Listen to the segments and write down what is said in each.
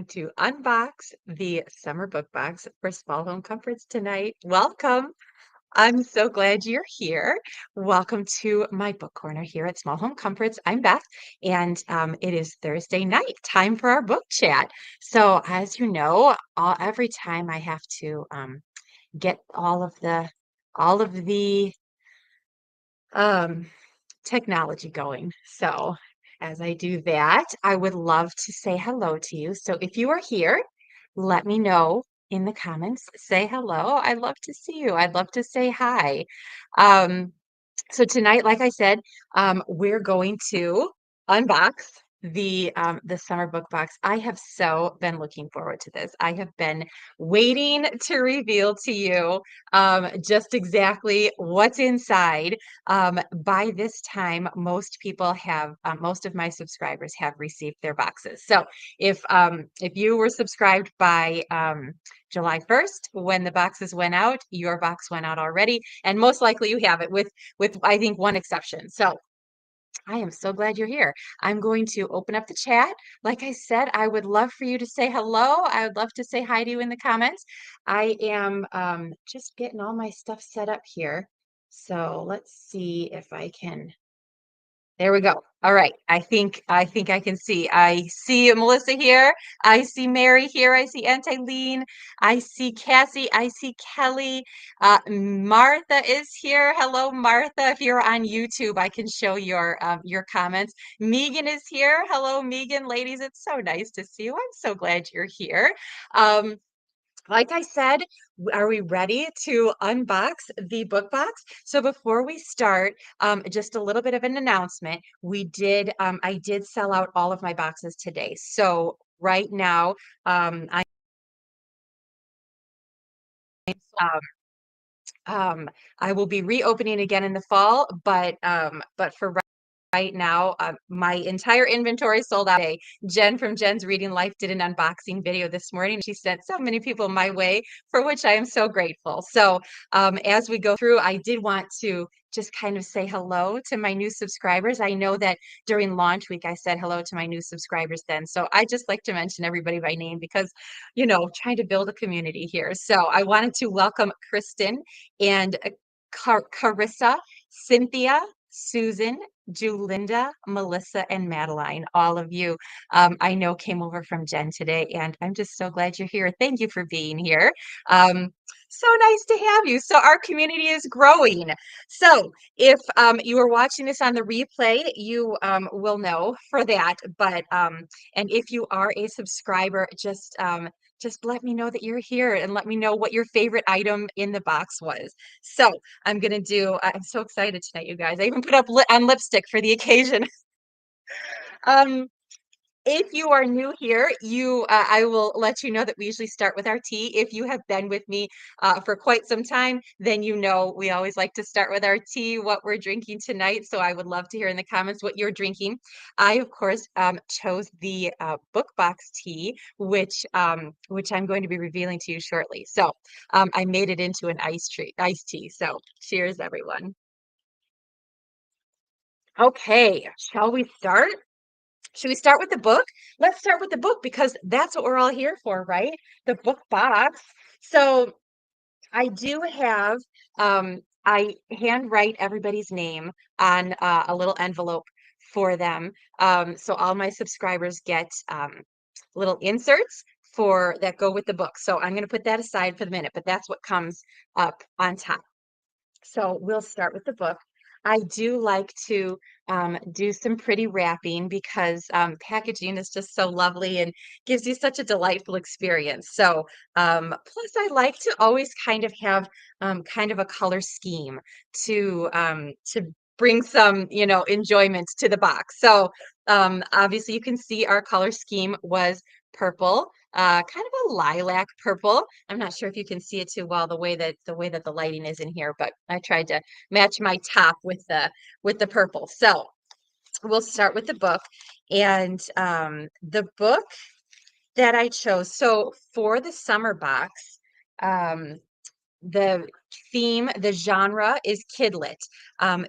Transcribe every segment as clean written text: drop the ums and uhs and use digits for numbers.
to unbox the summer book box for Small Home Comforts tonight. Welcome. I'm so glad you're here. Welcome to my book corner here at Small Home Comforts. I'm Beth, and it is Thursday night, time for our book chat. So, as you know, every time I have to get all of the um, technology going. So, as I do that, I would love to say hello to you. So, if you are here, let me know in the comments. Say hello. I'd love to see you. I'd love to say hi. Um, so tonight, like I said, we're going to unbox the summer book box. I have so been looking forward to this. I have been waiting to reveal to you just exactly what's inside. By this time, most of my subscribers have received their boxes. So if you were subscribed by July 1st, when the boxes went out, your box went out already, and most likely you have it with I think one exception. So I am so glad you're here. I'm going to open up the chat. Like I said, I would love for you to say hello. I would love to say hi to you in the comments. I am just getting all my stuff set up here. So let's see if I can. There we go. All right. I think I can see. I see Melissa here. I see Mary here. I see Aunt Eileen. I see Cassie. I see Kelly. Martha is here. Hello, Martha. If you're on YouTube, I can show your comments. Megan is here. Hello, Megan. Ladies, it's so nice to see you. I'm so glad you're here. Um, like I said, are we ready to unbox the book box? So before we start, just a little bit of an announcement. I did sell out all of my boxes today. So right now, I um, I will be reopening again in the fall, but for right now, my entire inventory sold out today. Jen from Jen's Reading Life did an unboxing video this morning. She sent so many people my way, for which I am so grateful. So as we go through, I did want to just kind of say hello to my new subscribers. I know that during launch week, I said hello to my new subscribers then. So I just like to mention everybody by name because, trying to build a community here. So I wanted to welcome Kristen and Carissa, Cynthia, Susan, Julinda, Melissa, and Madeline, all of you I know came over from Jen today, and I'm just so glad you're here. Thank you for being here. Um, so nice to have you. So our community is growing. So if you are watching this on the replay, you will know for that. And if you are a subscriber, just let me know that you're here and let me know what your favorite item in the box was. So I'm so excited tonight, you guys. I even put up on lipstick for the occasion. Um, if you are new here, I will let you know that we usually start with our tea. If you have been with me for quite some time, then you know we always like to start with our tea, what we're drinking tonight. So I would love to hear in the comments what you're drinking. I, of course, chose the book box tea, which I'm going to be revealing to you shortly. So I made it into an iced tea. So cheers, everyone. Okay, shall we start? Should we start with the book? Let's start with the book because that's what we're all here for, right? The book box. So I do have, I handwrite everybody's name on a little envelope for them. So all my subscribers get little inserts for that go with the book. So I'm going to put that aside for the minute, but that's what comes up on top. So we'll start with the book. I do like to do some pretty wrapping because packaging is just so lovely and gives you such a delightful experience. So plus I like to always kind of have kind of a color scheme to bring some, enjoyment to the box. So obviously you can see our color scheme was purple, kind of a lilac purple. I'm not sure if you can see it too well the way that the lighting is in here, but I tried to match my top with the purple. So we'll start with the book and the book that I chose. So for the summer box, um, the theme, the genre is kidlit,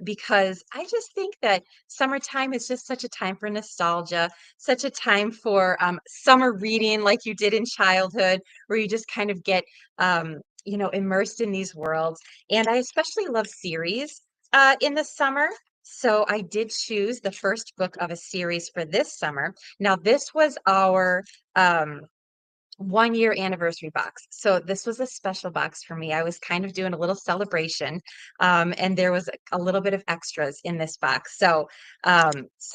because I just think that summertime is just such a time for nostalgia, such a time for summer reading like you did in childhood, where you just kind of get, immersed in these worlds. And I especially love series in the summer. So I did choose the first book of a series for this summer. Now, this was our 1 year anniversary box. So this was a special box for me. I was kind of doing a little celebration, and there was a little bit of extras in this box. So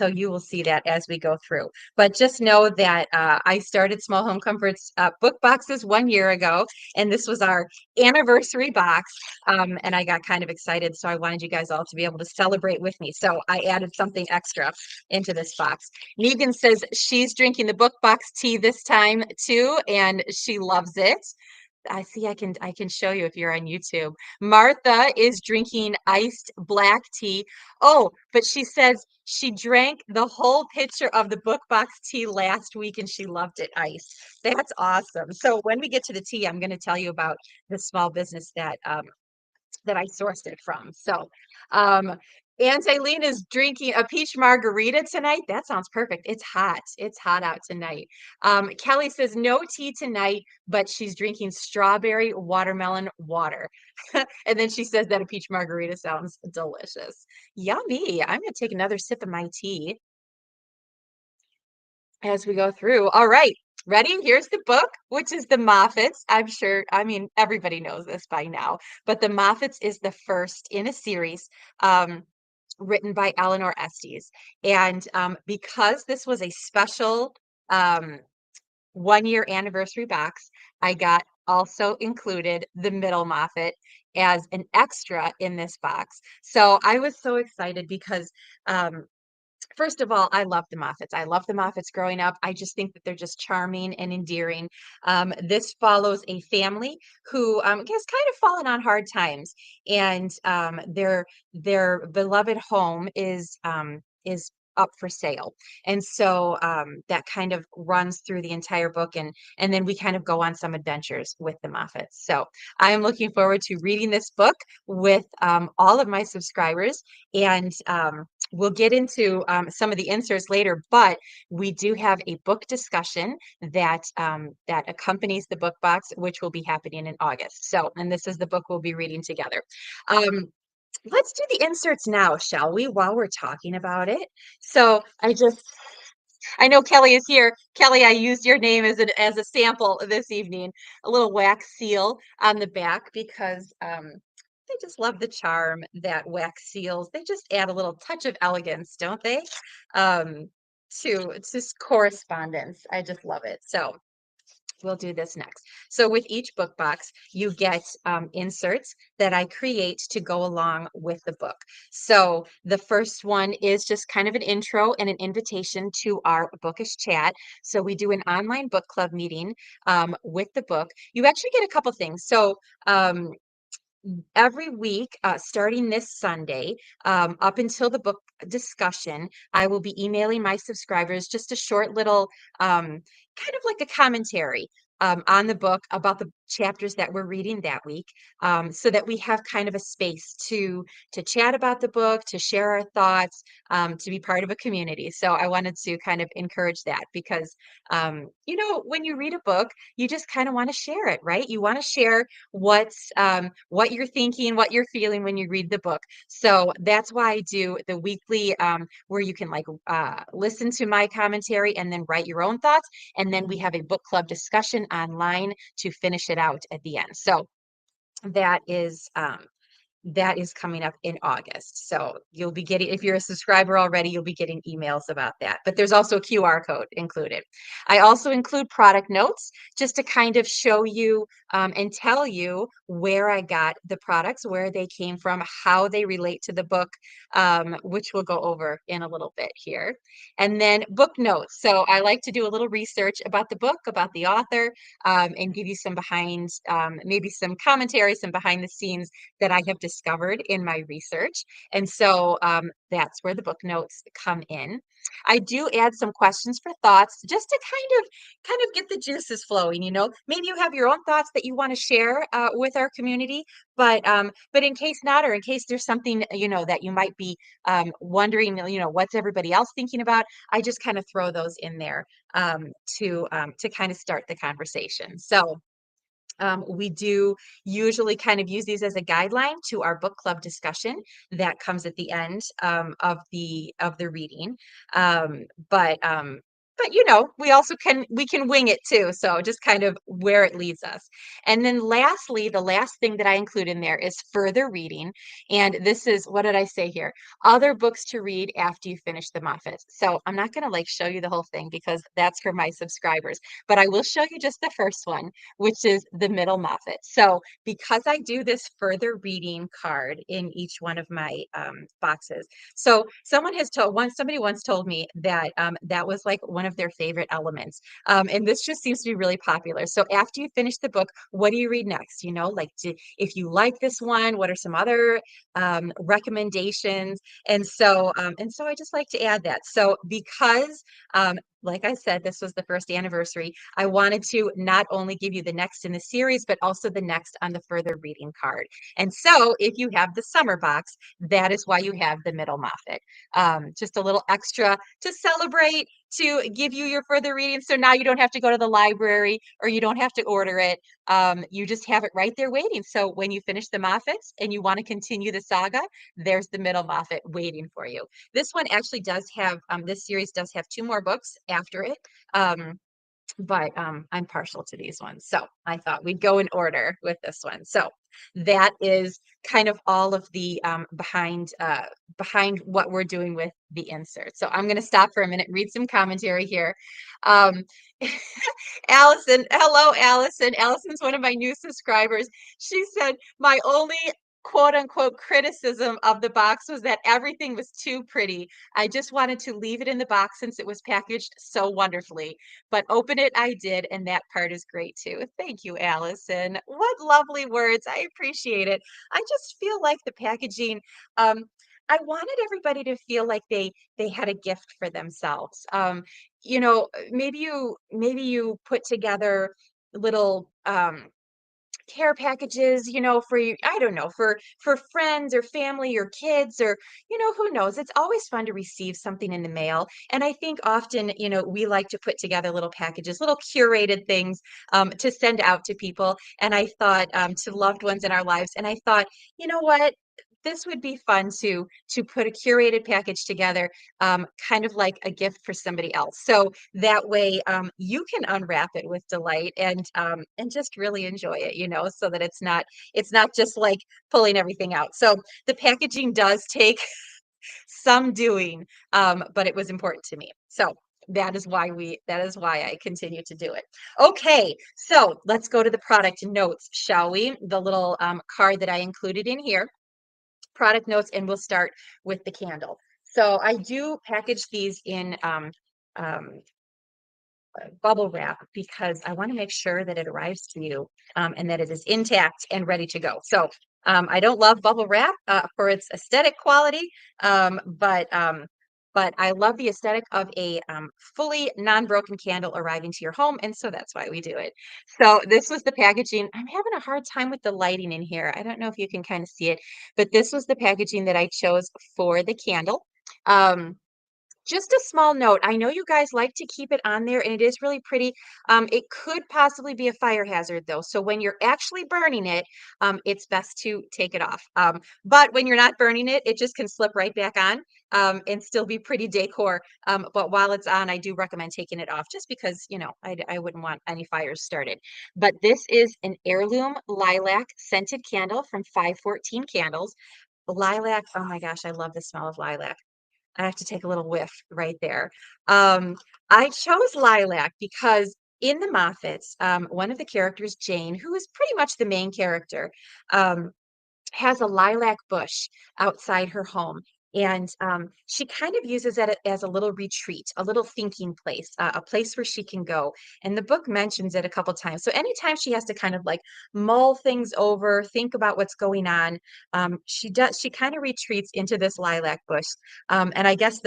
you will see that as we go through. But just know that I started Small Home Comforts book boxes 1 year ago, and this was our anniversary box. And I got kind of excited, so I wanted you guys all to be able to celebrate with me. So I added something extra into this box. Negan says she's drinking the book box tea this time too, and she loves it. I see I can show you if you're on YouTube. Martha is drinking iced black tea. Oh, but she says she drank the whole pitcher of the book box tea last week and she loved it iced. That's awesome. So when we get to the tea, I'm going to tell you about the small business that I sourced it from. So, Aunt Aileen is drinking a peach margarita tonight. That sounds perfect. It's hot. It's hot out tonight. Kelly says no tea tonight, but she's drinking strawberry watermelon water. And then she says that a peach margarita sounds delicious. Yummy. I'm going to take another sip of my tea as we go through. All right. Ready? Here's the book, which is the Moffats. I'm sure, I mean, everybody knows this by now, but the Moffats is the first in a series written by Eleanor Estes. And because this was a special um, 1 year anniversary box, I got also included the middle Moffat as an extra in this box. So I was so excited because um, first of all, I love the Moffats. I love the Moffats growing up. I just think that they're just charming and endearing. This follows a family who has kind of fallen on hard times, and their beloved home is up for sale, and so that kind of runs through the entire book, and then we kind of go on some adventures with the Moffats. So I am looking forward to reading this book with all of my subscribers, and we'll get into some of the inserts later, but we do have a book discussion that accompanies the book box, which will be happening in August. So, and this is the book we'll be reading together. Um, let's do the inserts now, shall we? While we're talking about it. So I know Kelly is here. Kelly, I used your name as a sample this evening. A little wax seal on the back because I just love the charm that wax seals. They just add a little touch of elegance, don't they? Um, to correspondence. I just love it. So we'll do this next. So with each book box, you get inserts that I create to go along with the book. So the first one is just kind of an intro and an invitation to our Bookish chat. So we do an online book club meeting with the book. You actually get a couple things. So every week, starting this Sunday, up until the book discussion, I will be emailing my subscribers just a short little, kind of like a commentary on the book about the chapters that we're reading that week, so that we have kind of a space to chat about the book, to share our thoughts, to be part of a community. So I wanted to kind of encourage that because, when you read a book, you just kind of want to share it, right? You want to share what you're thinking, what you're feeling when you read the book. So that's why I do the weekly where you can listen to my commentary and then write your own thoughts. And then we have a book club discussion online to finish it out at the end. So that is that is coming up in August. So you'll be getting, if you're a subscriber already, you'll be getting emails about that. But there's also a QR code included. I also include product notes just to kind of show you and tell you where I got the products, where they came from, how they relate to the book, which we'll go over in a little bit here. And then book notes. So I like to do a little research about the book, about the author, and give you some maybe some commentary, some behind the scenes that I have discovered in my research. And so that's where the book notes come in. I do add some questions for thoughts just to kind of get the juices flowing, you know. Maybe you have your own thoughts that you want to share with our community, but in case not, or in case there's something, you know, that you might be wondering, you know, what's everybody else thinking about, I just kind of throw those in there to kind of start the conversation. So we do usually kind of use these as a guideline to our book club discussion that comes at the end of the reading. Um, but um, but you know, we can wing it too. So just kind of where it leads us. And then lastly, the last thing that I include in there is further reading. And this is, what did I say here? Other books to read after you finish the Moffat. So I'm not going to like show you the whole thing because that's for my subscribers, but I will show you just the first one, which is the middle Moffat. So because I do this further reading card in each one of my boxes. So somebody once told me that that was like one of their favorite elements. And this just seems to be really popular. So after you finish the book, what do you read next? You know, like if you like this one, what are some other recommendations? And so I just like to add that. So because like I said, this was the first anniversary, I wanted to not only give you the next in the series, but also the next on the further reading card. And so if you have the summer box, that is why you have the middle Moffat. Just a little extra to celebrate, to give you your further reading. So now you don't have to go to the library or you don't have to order it. You just have it right there waiting. So when you finish the Moffats and you want to continue the saga, there's the middle Moffat waiting for you. This one actually does have, this series does have two more books after it. But I'm partial to these ones. So I thought we'd go in order with this one. So that is kind of all of the behind what we're doing with the insert. So I'm going to stop for a minute, read some commentary here. Um, Allison, hello, Allison. Allison's one of my new subscribers. She said, my only quote unquote criticism of the box was that everything was too pretty. I just wanted to leave it in the box since it was packaged so wonderfully. But open it I did, and that part is great too. Thank you, Allison. What lovely words. I appreciate it. I just feel like the packaging, I wanted everybody to feel like they had a gift for themselves. You know, maybe you put together little care packages, you know, for you, I don't know, for friends or family or kids, or you know, who knows. It's always fun to receive something in the mail. And I think often, you know, we like to put together little packages, little curated things to send out to people. And I thought to loved ones in our lives. And I thought, you know what? This would be fun to put a curated package together, kind of like a gift for somebody else. So that way you can unwrap it with delight and just really enjoy it, you know, so that it's not just like pulling everything out. So the packaging does take some doing, but it was important to me. So that is why I continue to do it. Okay, so let's go to the product notes, shall we? The little card that I included in here, product notes, and we'll start with the candle. So I do package these in um, bubble wrap because I want to make sure that it arrives to you and that it is intact and ready to go. So I don't love bubble wrap for its aesthetic quality, but I love the aesthetic of a fully non-broken candle arriving to your home, and so that's why we do it. So this was the packaging. I'm having a hard time with the lighting in here. I don't know if you can kind of see it, but this was the packaging that I chose for the candle. Just a small note. I know you guys like to keep it on there and it is really pretty. It could possibly be a fire hazard though. So when you're actually burning it, it's best to take it off. But when you're not burning it, it just can slip right back on and still be pretty decor. But while it's on, I do recommend taking it off just because, you know, I wouldn't want any fires started. But this is an Heirloom Lilac scented candle from 514 Candles. Lilac, oh my gosh, I love the smell of lilac. I have to take a little whiff right there. Um, I chose lilac because in the Moffats, one of the characters, Jane, who is pretty much the main character, um, has a lilac bush outside her home. And she kind of uses it as a little retreat, a little thinking place, a place where she can go. And the book mentions it a couple times. So anytime she has to kind of like mull things over, think about what's going on, she kind of retreats into this lilac bush. And I guess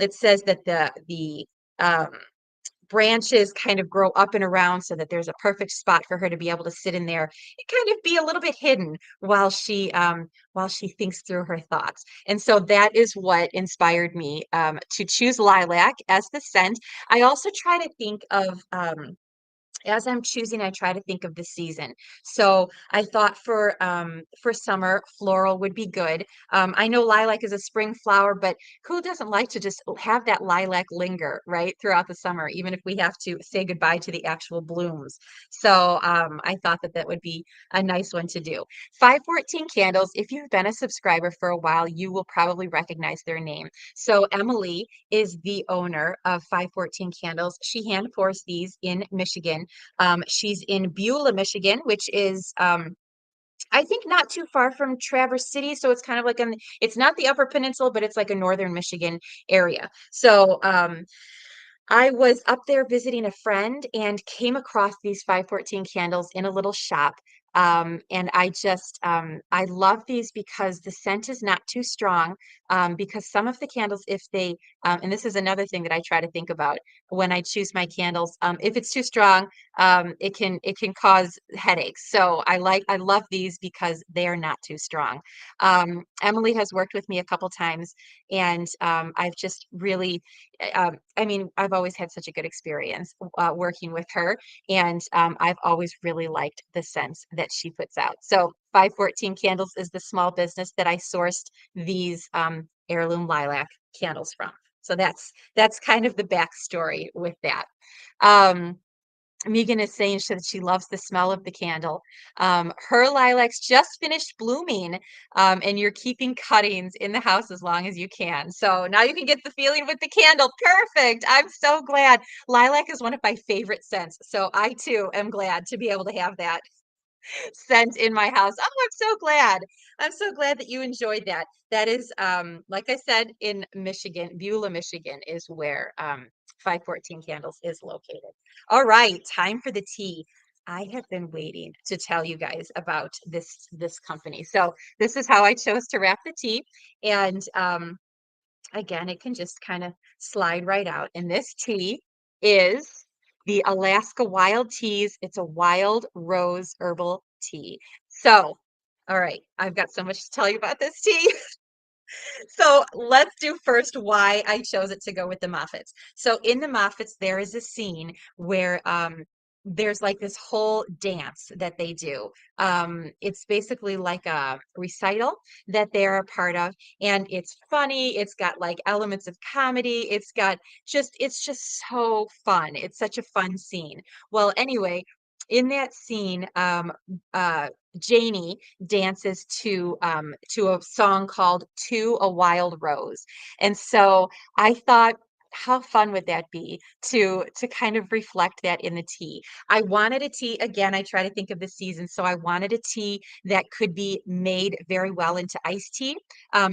it says that the um, branches kind of grow up and around so that there's a perfect spot for her to be able to sit in there and kind of be a little bit hidden while she thinks through her thoughts. And so that is what inspired me to choose lilac as the scent. I also try to think of as I'm choosing, I try to think of the season. So I thought for summer, floral would be good. I know lilac is a spring flower, but who doesn't like to just have that lilac linger, right, throughout the summer, even if we have to say goodbye to the actual blooms. So I thought that that would be a nice one to do. 514 Candles, if you've been a subscriber for a while, you will probably recognize their name. So Emily is the owner of 514 Candles. She hand pours these in Michigan. She's in Beulah, Michigan, which is I think not too far from Traverse City. So it's kind of like it's not the Upper Peninsula, but it's like a northern Michigan area. So I was up there visiting a friend and came across these 514 candles in a little shop. And I love these because the scent is not too strong. Because some of the candles, if they, and this is another thing that I try to think about when I choose my candles, if it's too strong, it can cause headaches. So I love these because they are not too strong. Emily has worked with me a couple times, and I've just really I mean, I've always had such a good experience working with her, and I've always really liked the scents that she puts out. So 514 Candles is the small business that I sourced these heirloom lilac candles from. So that's kind of the backstory with that. Um, Megan is saying that she loves the smell of the candle. Her lilacs just finished blooming, and you're keeping cuttings in the house as long as you can. So now you can get the feeling with the candle. Perfect. I'm so glad. Lilac is one of my favorite scents. So I too am glad to be able to have that scent in my house. Oh, I'm so glad. I'm so glad that you enjoyed that. That is, like I said, in Michigan, Beulah, Michigan is where 514 Candles is located. All right, time for the tea. I have been waiting to tell you guys about this company. So this is how I chose to wrap the tea. And again, it can just kind of slide right out. And this tea is the Alaska Wild Teas. It's a wild rose herbal tea. So, all right, I've got so much to tell you about this tea. So let's do first why I chose it to go with the Moffats. So in the Moffats, there is a scene where there's like this whole dance that they do. It's basically like a recital that they're a part of, and it's funny. It's got like elements of comedy. It's just so fun. It's such a fun scene. Well, anyway, in that scene, uh, Janie dances to a song called "To a Wild Rose." And so I thought, how fun would that be to kind of reflect that in the tea? I wanted a tea, again, I try to think of the season, so I wanted a tea that could be made very well into iced tea.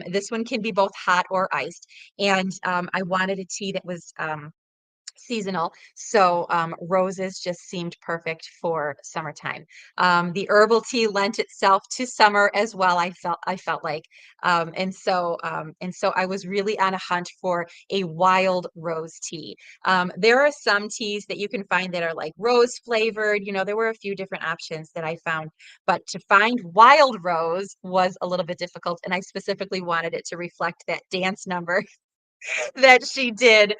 This one can be both hot or iced. And I wanted a tea that was seasonal. So roses just seemed perfect for summertime. The herbal tea lent itself to summer as well. I felt like, and so I was really on a hunt for a wild rose tea. There are some teas that you can find that are like rose flavored. You know, there were a few different options that I found, but to find wild rose was a little bit difficult. And I specifically wanted it to reflect that dance number that she did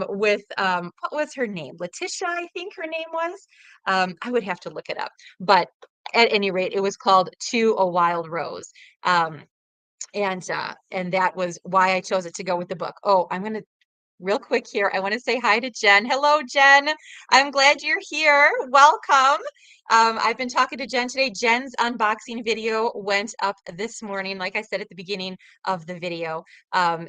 with what was her name? Letitia, I think her name was. I would have to look it up, but at any rate, it was called "To a Wild Rose," and that was why I chose it to go with the book. Oh, I'm gonna real quick here. I want to say hi to Jen. Hello, Jen. I'm glad you're here. Welcome. I've been talking to Jen today. Jen's unboxing video went up this morning, like I said at the beginning of the video. And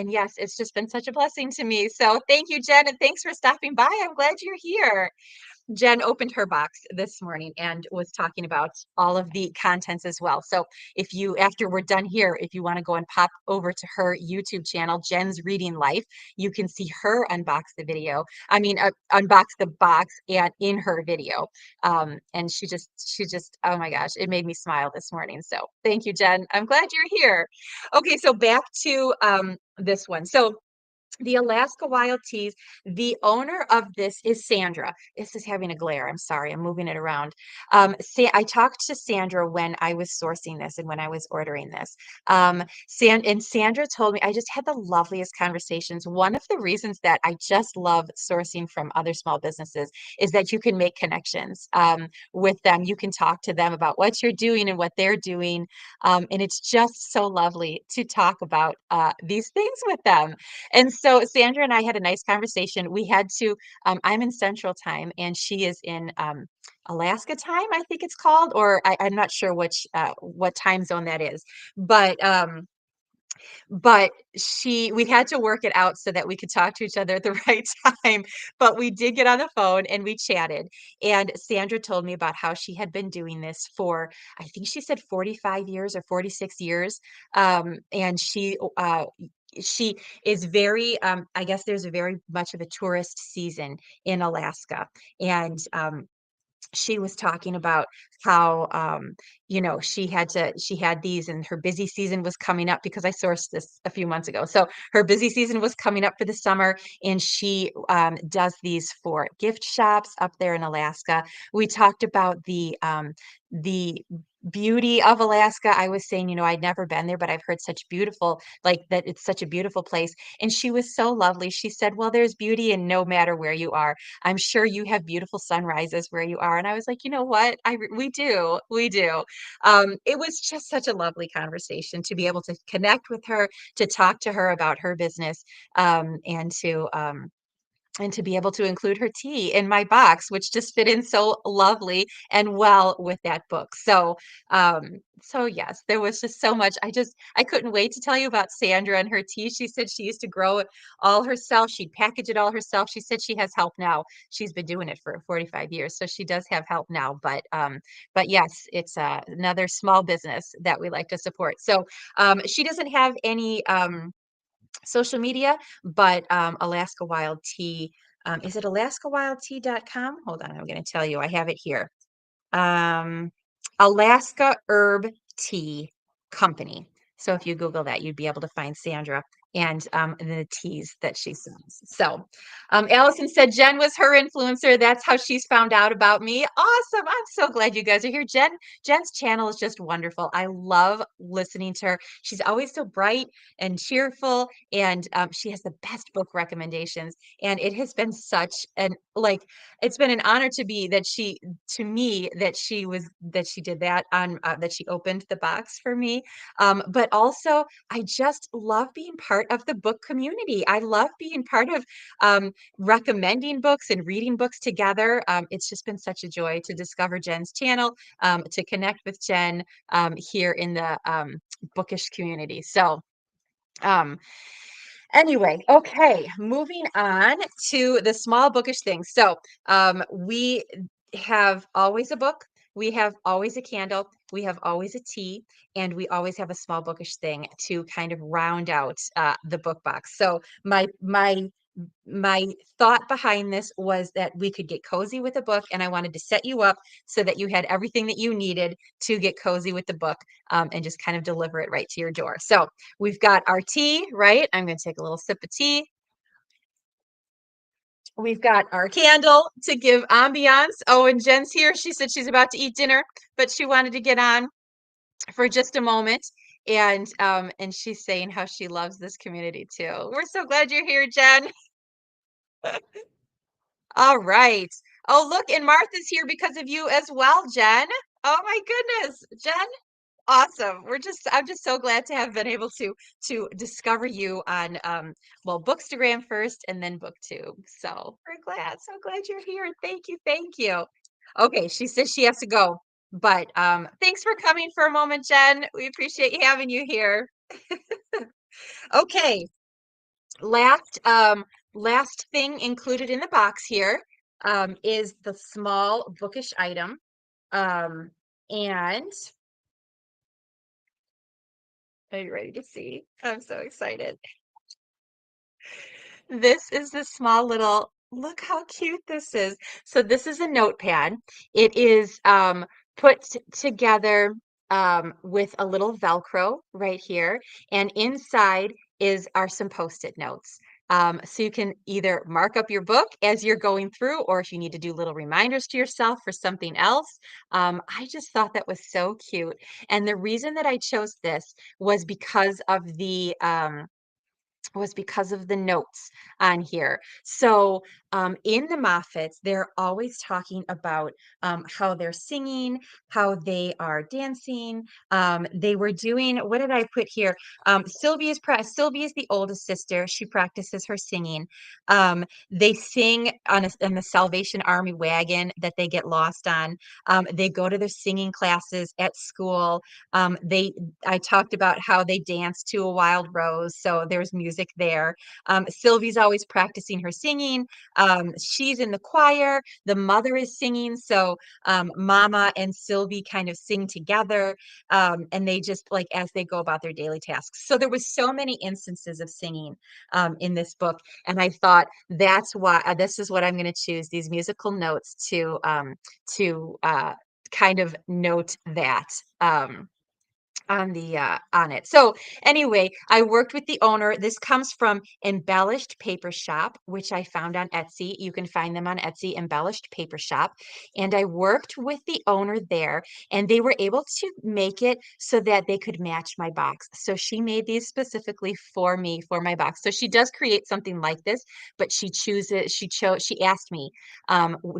yes, it's just been such a blessing to me. So thank you, Jen, and thanks for stopping by. I'm glad you're here. Jen opened her box this morning and was talking about all of the contents as well. So if you, after we're done here, if you want to go and pop over to her YouTube channel, Jen's Reading Life, you can see her unbox the video. I mean, unbox the box and in her video. And she just, oh my gosh, it made me smile this morning. So thank you, Jen. I'm glad you're here. Okay, so back to this one. So the Alaska Wild Teas, the owner of this is Sandra. This is having a glare. I'm sorry. I'm moving it around. I talked to Sandra when I was sourcing this and when I was ordering this. And Sandra told me I just had the loveliest conversations. One of the reasons that I just love sourcing from other small businesses is that you can make connections with them. You can talk to them about what you're doing and what they're doing. And it's just so lovely to talk about these things with them. And so Sandra and I had a nice conversation. We had to, I'm in Central Time and she is in Alaska time, I think it's called, or I'm not sure which what time zone that is. But but we had to work it out so that we could talk to each other at the right time. But we did get on the phone and we chatted. And Sandra told me about how she had been doing this for, I think she said 45 years or 46 years. And she is very, I guess there's a very much of a tourist season in Alaska. And she was talking about how she had these and her busy season was coming up because I sourced this a few months ago. So her busy season was coming up for the summer and she does these for gift shops up there in Alaska. We talked about the beauty of Alaska. I was saying, I'd never been there, but I've heard such beautiful, like that it's such a beautiful place. And she was so lovely. She said, well, there's beauty in no matter where you are. I'm sure you have beautiful sunrises where you are. And I was like, you know what? We do. We do. It was just such a lovely conversation to be able to connect with her, to talk to her about her business, and to be able to include her tea in my box, which just fit in so lovely and well with that book. So yes, there was just so much. I couldn't wait to tell you about Sandra and her tea. She said she used to grow it all herself. She'd package it all herself. She said she has help now. She's been doing it for 45 years, so she does have help now. But yes, it's another small business that we like to support. So she doesn't have any social media, but Alaska Wild Tea, is it alaskawildtea.com? Hold on, I'm going to tell you. I have it here. Um, Alaska Herb Tea Company. So if you Google that, you'd be able to find Sandra and the teas that she sells. So Allison said Jen was her influencer. That's how she's found out about me. Awesome. I'm so glad you guys are here. Jen's channel is just wonderful. I love listening to her. She's always so bright and cheerful, and she has the best book recommendations. And it has been such an it's been an honor to me that she did that on that she opened the box for me. But also I just love being part of the book community. I love being part of recommending books and reading books together. It's just been such a joy to discover Jen's channel, to connect with Jen here in the bookish community. So um anyway, okay, moving on to the small bookish things. So we have always a book, we have always a candle, we have always a tea, and we always have a small bookish thing to kind of round out the book box. So my thought behind this was that we could get cozy with a book, and I wanted to set you up so that you had everything that you needed to get cozy with the book, and just kind of deliver it right to your door. So we've got our tea, right? I'm going to take a little sip of tea. We've got our candle to give ambiance. Oh, and Jen's here. She said she's about to eat dinner, but she wanted to get on for just a moment. And she's saying how she loves this community too. We're so glad you're here, Jen. All right. Oh, look, and Martha's here because of you as well, Jen. Oh my goodness, Jen. Awesome. I'm just so glad to have been able to discover you on well, Bookstagram first and then BookTube. So so glad you're here. Thank you, thank you. Okay, she says she has to go. But thanks for coming for a moment, Jen. We appreciate having you here. Okay, last last thing included in the box here. is the small bookish item. Um, and are you ready to see? I'm so excited. This is the small little, look how cute this is. So this is a notepad. It is together with a little Velcro right here. And inside are some Post-it notes. So you can either mark up your book as you're going through, or if you need to do little reminders to yourself for something else. I just thought that was so cute. And the reason that I chose this was because of the notes on here. So in the Moffats, they're always talking about how they're singing, how they are dancing. They were doing, what did I put here? Sylvia's the oldest sister. She practices her singing. They sing on the Salvation Army wagon that they get lost on. They go to their singing classes at school. I talked about how they dance to a wild rose, so there's music there. Sylvie's always practicing her singing. She's in the choir. The mother is singing, so Mama and Sylvie kind of sing together, and they just like as they go about their daily tasks. So there was so many instances of singing in this book, and I thought that's why this is what I'm going to choose these musical notes to kind of note that. On it. So anyway, I worked with the owner. This comes from Embellished Paper Shop, which I found on Etsy. You can find them on Etsy, Embellished Paper Shop. And I worked with the owner there, and they were able to make it so that they could match my box. So she made these specifically for me for my box. So she does create something like this, but she asked me,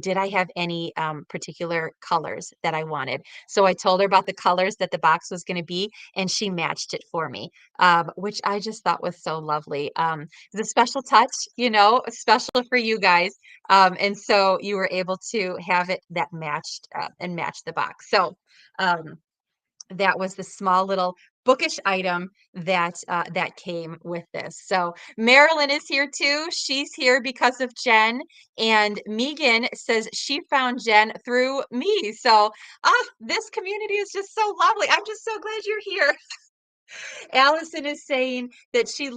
did I have any particular colors that I wanted? So I told her about the colors that the box was going to be, and she matched it for me, which I just thought was so lovely. It's a special touch, special for you guys. And so you were able to have it that matched and match the box. So um, that was the small little bookish item that came with this. So Marilyn is here too. She's here because of Jen, and Megan says she found Jen through me. So this community is just so lovely. I'm just so glad you're here. Allison is saying that she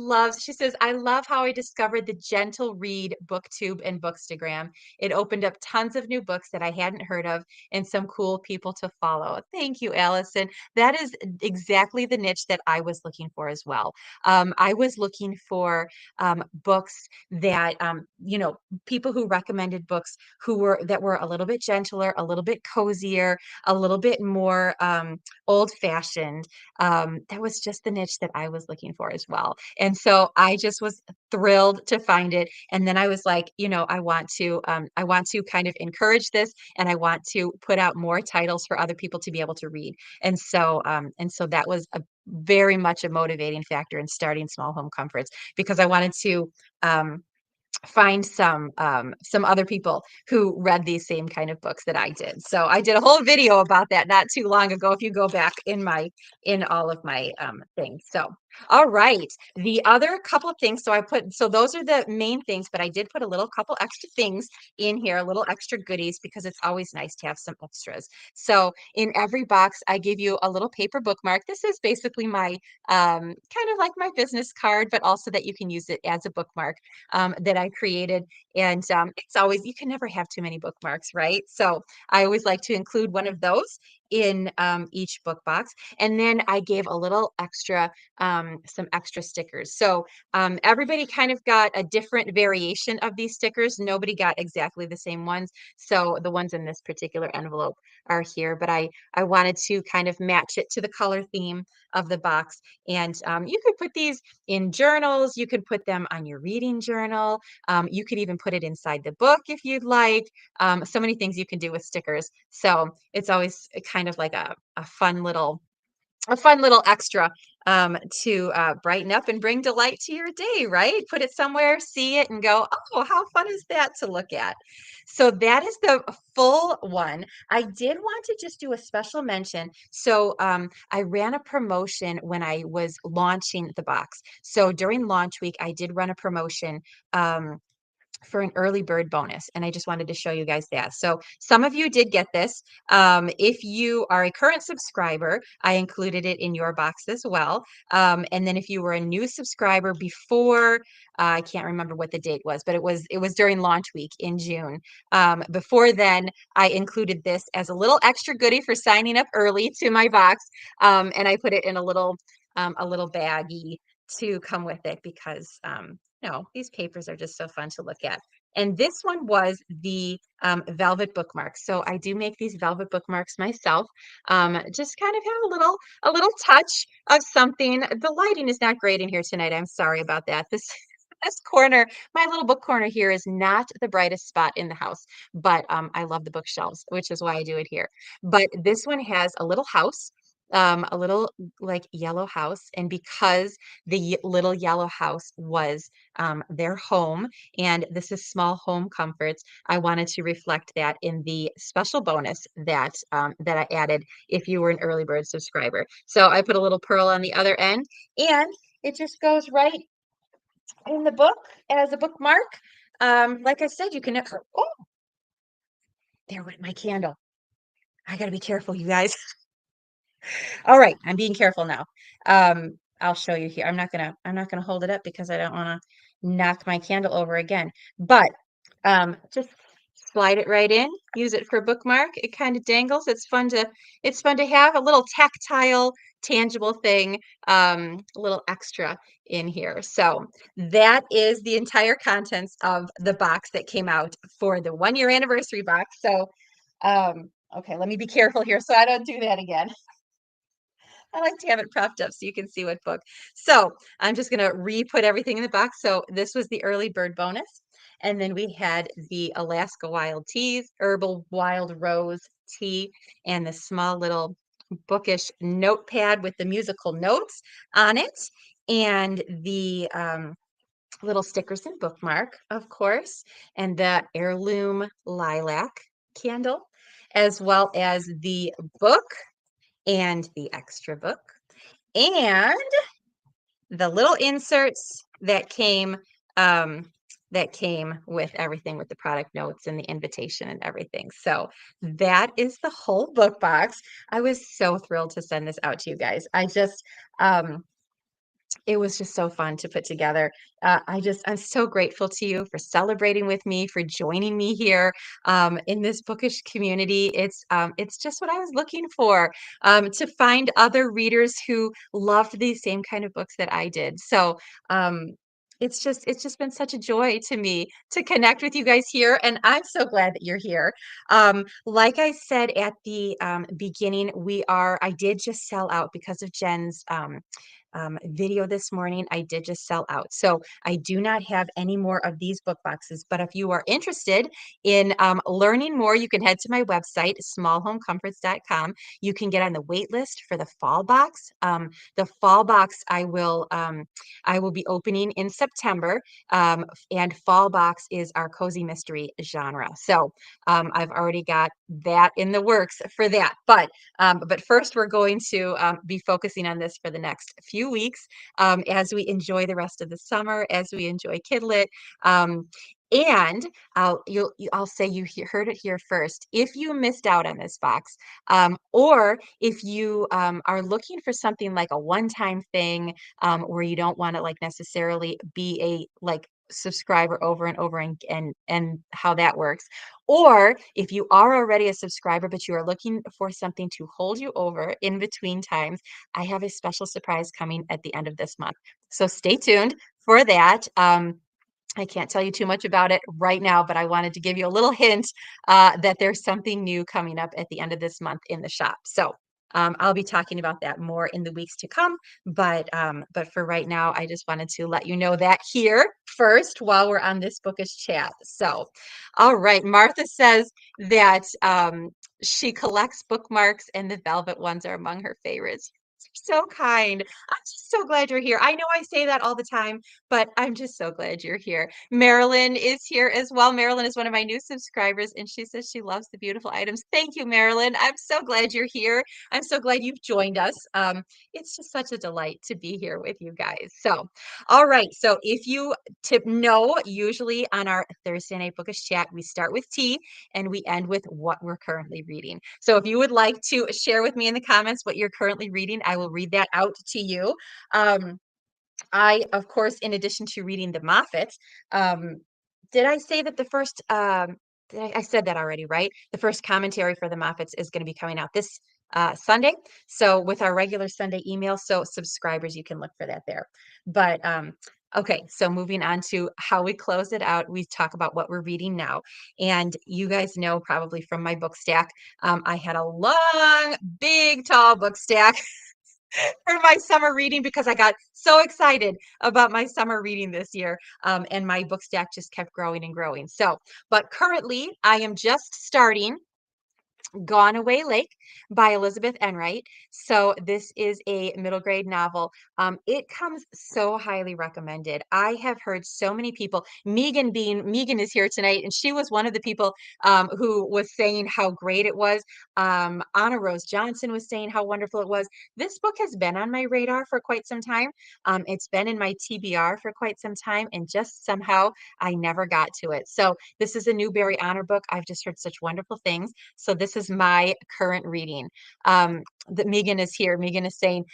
says, I love how I discovered the Gentle Read booktube and bookstagram. It opened up tons of new books that I hadn't heard of and some cool people to follow. Thank you, Allison. That is exactly the niche that I was looking for as well. I was looking for books that, people who recommended books that were a little bit gentler, a little bit cozier, a little bit more old fashioned. That was just the niche that I was looking for as well. And so I just was thrilled to find it. And then I was like, I want to kind of encourage this, and I want to put out more titles for other people to be able to read. And so that was very much a motivating factor in starting Small Home Comforts, because I wanted to find some other people who read these same kind of books that I did. So I did a whole video about that not too long ago, if you go back in all of my things. So all right, the other couple of things, so those are the main things, but I did put a little couple extra things in here, a little extra goodies, because it's always nice to have some extras. So in every box I give you a little paper bookmark. This is basically my kind of like my business card, but also that you can use it as a bookmark that I created. And it's always, you can never have too many bookmarks, right? So I always like to include one of those in each book box. And then I gave a little extra, some extra stickers. So everybody kind of got a different variation of these stickers. Nobody got exactly the same ones. So the ones in this particular envelope are here, but I wanted to kind of match it to the color theme of the box. And you could put these in journals. You could put them on your reading journal. You could even put it inside the book if you'd like. So many things you can do with stickers. So it's always kind of like a fun little extra to brighten up and bring delight to your day, right? Put it somewhere, see it, and go, oh, how fun is that to look at? So that is the full one. I did want to just do a special mention. So I ran a promotion when I was launching the box. So during launch week, I did run a promotion. for an early bird bonus. And I just wanted to show you guys that. So some of you did get this. If you are a current subscriber, I included it in your box as well. And then if you were a new subscriber before, I can't remember what the date was, but it was during launch week in June. Before then, I included this as a little extra goodie for signing up early to my box. And I put it in a little baggie to come with it because no, these papers are just so fun to look at. And this one was the velvet bookmarks. So I do make these velvet bookmarks myself. Just kind of have a little touch of something. The lighting is not great in here tonight. I'm sorry about that. This corner, my little book corner here is not the brightest spot in the house, but I love the bookshelves, which is why I do it here. But this one has a little house, a little like yellow house. And because the little yellow house was their home, and this is small home comforts, I wanted to reflect that in the special bonus that I added if you were an early bird subscriber. So I put a little pearl on the other end, and it just goes right in the book as a bookmark. Like I said, you can. Oh, there went my candle. I gotta be careful, you guys. All right, I'm being careful now. I'll show you here. I'm not gonna hold it up because I don't want to knock my candle over again. But just slide it right in, use it for a bookmark. It kind of dangles. It's fun to have a little tactile, tangible thing, a little extra in here. So that is the entire contents of the box that came out for the 1 year anniversary box. So okay, let me be careful here so I don't do that again. I like to have it propped up so you can see what book. So I'm just going to re-put everything in the box. So this was the early bird bonus. And then we had the Alaska Wild Teas, Herbal Wild Rose Tea, and the small little bookish notepad with the musical notes on it. And the little stickers and bookmark, of course, and the Heirloom Lilac candle, as well as the book and the extra book and the little inserts that came with everything, with the product notes and the invitation and everything. So that is the whole book box. I was so thrilled to send this out to you guys. Um it was just so fun to put together. I'm so grateful to you for celebrating with me, for joining me here in this bookish community. It's just what I was looking for, to find other readers who loved these same kind of books that I did. So it's just been such a joy to me to connect with you guys here, and I'm so glad that you're here. Like I said at the beginning, I did just sell out because of Jen's video this morning. I did just sell out. So I do not have any more of these book boxes. But if you are interested in learning more, you can head to my website, smallhomecomforts.com. You can get on the wait list for the fall box. The fall box I will be opening in September. And fall box is our cozy mystery genre. So I've already got that in the works for that. But first, we're going to be focusing on this for the next few weeks as we enjoy the rest of the summer, as we enjoy Kidlit. And I'll say heard it here first. If you missed out on this box, or if you are looking for something like a one-time thing, where you don't want to like necessarily be a like subscriber over and over and how that works, or if you are already a subscriber but you are looking for something to hold you over in between times, I have a special surprise coming at the end of this month. So stay tuned for that. I can't tell you too much about it right now, but I wanted to give you a little hint that there's something new coming up at the end of this month in the shop. So I'll be talking about that more in the weeks to come. But for right now, I just wanted to let you know that here first while we're on this bookish chat. So, all right, Martha says that she collects bookmarks and the velvet ones are among her favorites. So kind. I'm just so glad you're here. I know I say that all the time, but I'm just so glad you're here. Marilyn is here as well. Marilyn is one of my new subscribers, and she says she loves the beautiful items. Thank you, Marilyn. I'm so glad you're here. I'm so glad you've joined us. It's just such a delight to be here with you guys. So, all right. So, if you tip know, usually on our Thursday night bookish chat, we start with tea and we end with what we're currently reading. So if you would like to share with me in the comments what you're currently reading, I will read that out to you. Um, I, of course, in addition to reading the Moffat, um, did I say that the first, I said that already, right? The first commentary for the Moffats is going to be coming out this Sunday. So with our regular Sunday email, so subscribers, you can look for that there. But okay, so moving on to how we close it out, we talk about what we're reading now. And you guys know probably from my book stack, I had a long, big, tall book stack for my summer reading because I got so excited about my summer reading this year. And my book stack just kept growing and growing. So, but currently I am just starting Gone Away Lake by Elizabeth Enright. So this is a middle grade novel. It comes so highly recommended. I have heard so many people, Megan is here tonight, and she was one of the people who was saying how great it was. Anna Rose Johnson was saying how wonderful it was. This book has been on my radar for quite some time. It's been in my TBR for quite some time, and just somehow I never got to it. So this is a Newbery Honor book. I've just heard such wonderful things. So this is my current reading. That Megan is here. Megan is saying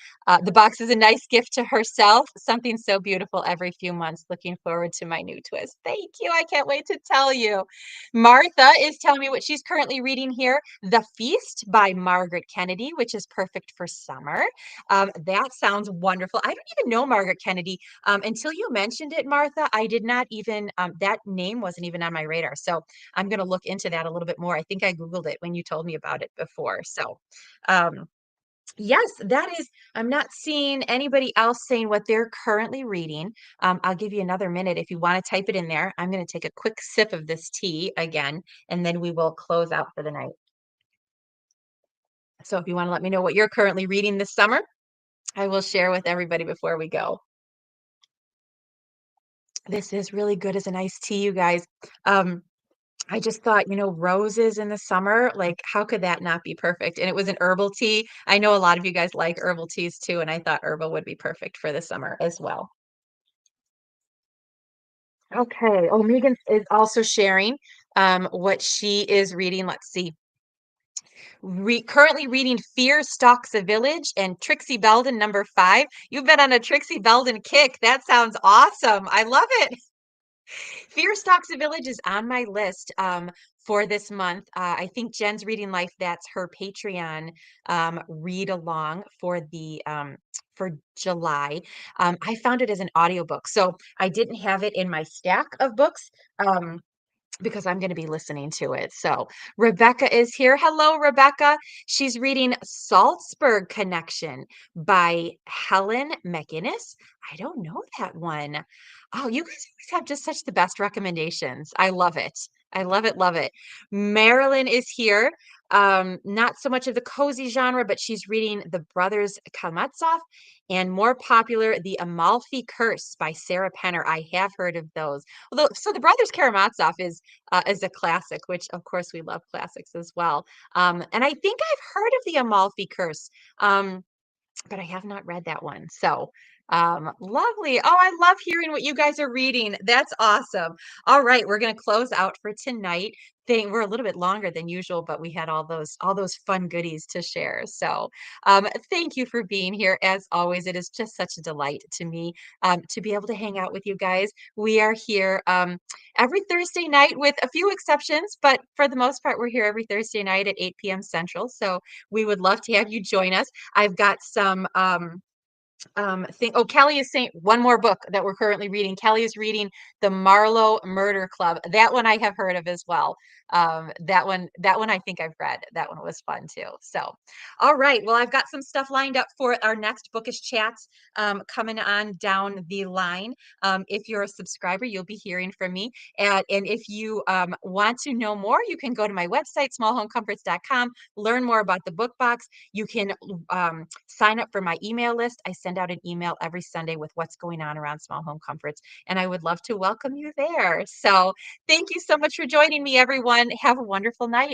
the box is a nice gift to herself. Something so beautiful every few months. Looking forward to my new twist. Thank you. I can't wait to tell you. Martha is telling me what she's currently reading here. The Feast by Margaret Kennedy, which is perfect for summer. That sounds wonderful. I don't even know Margaret Kennedy. Until you mentioned it, Martha, I did not even, that name wasn't even on my radar. So I'm going to look into that a little bit more. I think I Googled it when you told me about it before. So, um, yes, that is, I'm not seeing anybody else saying what they're currently reading. I'll give you another minute if you want to type it in there. I'm going to take a quick sip of this tea again, and then we will close out for the night. So if you want to let me know what you're currently reading this summer, I will share with everybody before we go. This is really good as an iced tea, you guys. Um, I just thought, roses in the summer, like how could that not be perfect? And it was an herbal tea. I know a lot of you guys like herbal teas too, and I thought herbal would be perfect for the summer as well. Okay. Oh, Megan is also sharing what she is reading. Let's see. Currently reading Fear Stalks a Village and Trixie Belden #5. You've been on a Trixie Belden kick. That sounds awesome. I love it. Fear Stalks a Village is on my list for this month. I think Jen's Reading Life, that's her Patreon read along for July. I found it as an audiobook. So I didn't have it in my stack of books. Because I'm going to be listening to it. So Rebecca is here. Hello, Rebecca. She's reading Salzburg Connection by Helen McInnes. I don't know that one. Oh, you guys always have just such the best recommendations. I love it. I love it, love it. Marilyn is here. Not so much of the cozy genre, but she's reading The Brothers Karamazov and more popular, The Amalfi Curse by Sarah Penner. I have heard of those. Although, so The Brothers Karamazov is a classic, which of course we love classics as well. And I think I've heard of The Amalfi Curse. But I have not read that one. So, lovely. Oh, I love hearing what you guys are reading. That's awesome. All right, we're going to close out for tonight. We're a little bit longer than usual, but we had all those fun goodies to share. So, thank you for being here. As always, it is just such a delight to me to be able to hang out with you guys. We are here every Thursday night, with a few exceptions, but for the most part, we're here every Thursday night at 8 p.m. Central. So we would love to have you join us. I've got some Think oh, Kelly is saying one more book that we're currently reading. Kelly is reading The Marlowe Murder Club. That one I have heard of as well. That one I think I've read. That one was fun too. So, all right. Well, I've got some stuff lined up for our next bookish chats coming on down the line. If you're a subscriber, you'll be hearing from me. And if you want to know more, you can go to my website, smallhomecomforts.com, learn more about the book box. You can sign up for my email list. I send out an email every Sunday with what's going on around small home comforts, and I would love to welcome you there. So thank you so much for joining me, everyone. Have a wonderful night.